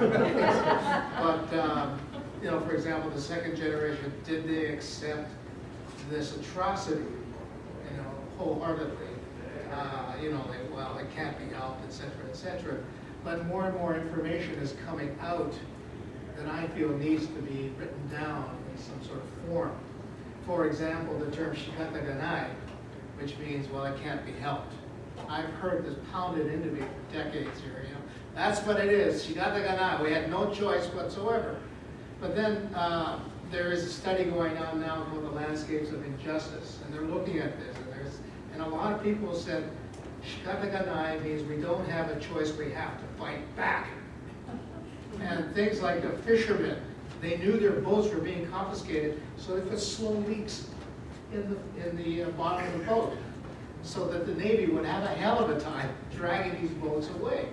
But you know, for example, the second generation, did they accept this atrocity, you know, wholeheartedly? You know, well, it can't be helped, et cetera, et cetera. But more and more information is coming out that I feel needs to be written down in some sort of form. For example, the term shikataganai, which means, well, it can't be helped. I've heard this pounded into me for decades here, you know. That's what it is, shikataganai. We had no choice whatsoever. But then there is a study going on now called the Landscapes of Injustice, and they're looking at this, and a lot of people said, shikataganai means we don't have a choice, we have to fight back. And things like the fishermen, they knew their boats were being confiscated, so they put slow leaks in the bottom of the boat, so that the Navy would have a hell of a time dragging these boats away.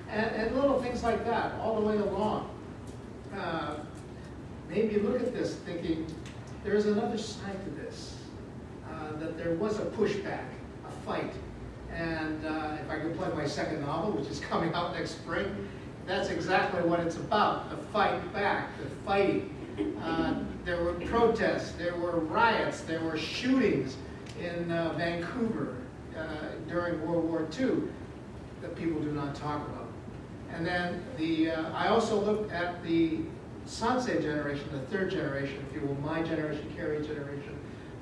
And little things like that, all the way along. Maybe you look at this thinking, there's another side to this, that there was a pushback, a fight. And if I could plug my second novel, which is coming out next spring, that's exactly what it's about, the fight back, the fighting. There were protests, there were riots, there were shootings in Vancouver during World War II that people do not talk about. And then I also looked at the Sansei generation, the third generation, if you will, my generation, Kerri generation,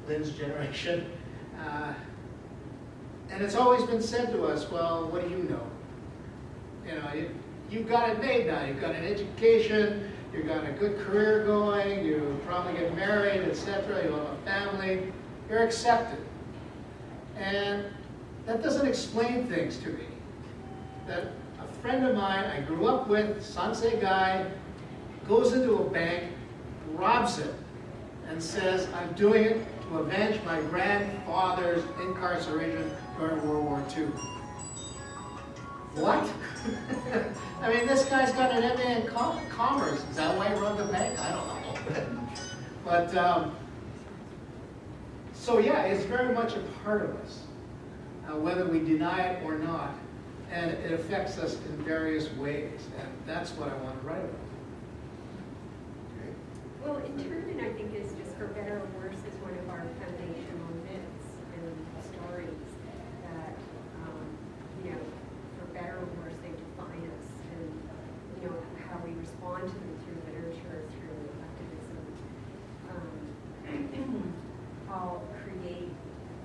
Lynne's generation. And it's always been said to us, well, what do you know? You know, you've got it made now. You've got an education, you've got a good career going, you probably get married, etc. You have a family, you're accepted. And that doesn't explain things to me. That a friend of mine I grew up with, Sansei guy, goes into a bank, robs it, and says, I'm doing it to avenge my grandfather's incarceration during World War II. What? I mean, this guy's got an MA in commerce. Is that why he run the bank? I don't know. But, so yeah, it's very much a part of us, whether we deny it or not. And it affects us in various ways. And that's what I want to write about. Well, internment, I think, is just for better or worse, is one of our foundational myths and stories that, you know, for better or worse, they define us, and, you know, how we respond to them through literature, through activism.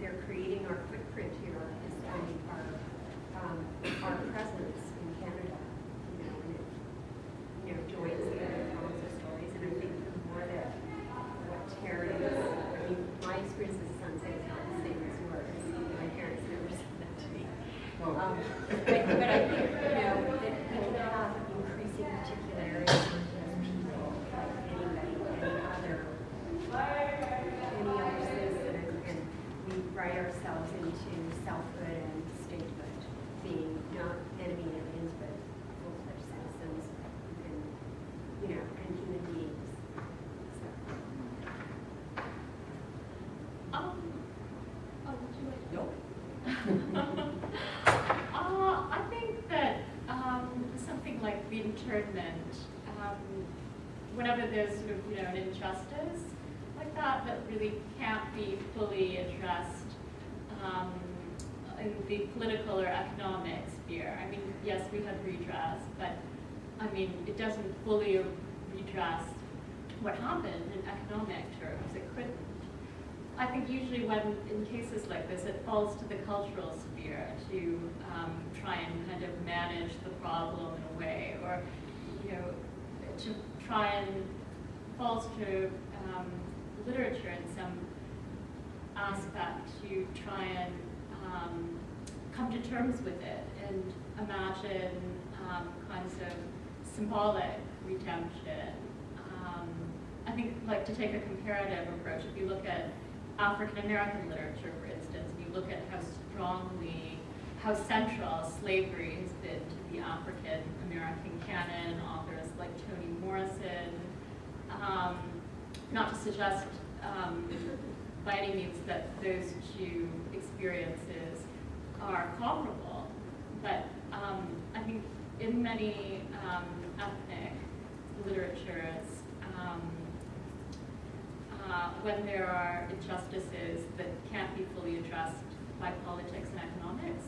They're creating our footprint here, our presence in Canada, you know, and it, you know, joins the other forms of stories, and I think more that what Kerri is, I mean, my experience as a Sansei is not the same as yours. My parents never said that to me. But I think, you know, that people have increasing particularity as people, like anybody, any other citizen, and we write ourselves into selfhood and statehood, being not enemy aliens, but full-fledged citizens, and, you know, and human beings. Would you like to? Nope. I think that something like the internment, whenever there's sort of, you know, an injustice like that really can't be fully addressed in the political or economic sphere. I mean, yes, we have redress, but I mean, it doesn't fully redress what happened in economic terms. It couldn't. I think usually when, in cases like this, it falls to the cultural sphere to try and kind of manage the problem in a way, or, you know, to try and falls to literature in some aspect to try and come to terms with it and imagine kinds of symbolic redemption. I think, like, to take a comparative approach, if you look at African American literature, for instance, and you look at how central slavery has been to the African American canon, authors like Toni Morrison, not to suggest by any means that those two experiences are comparable, but I think in many ethnic literatures, when there are injustices that can't be fully addressed by politics and economics,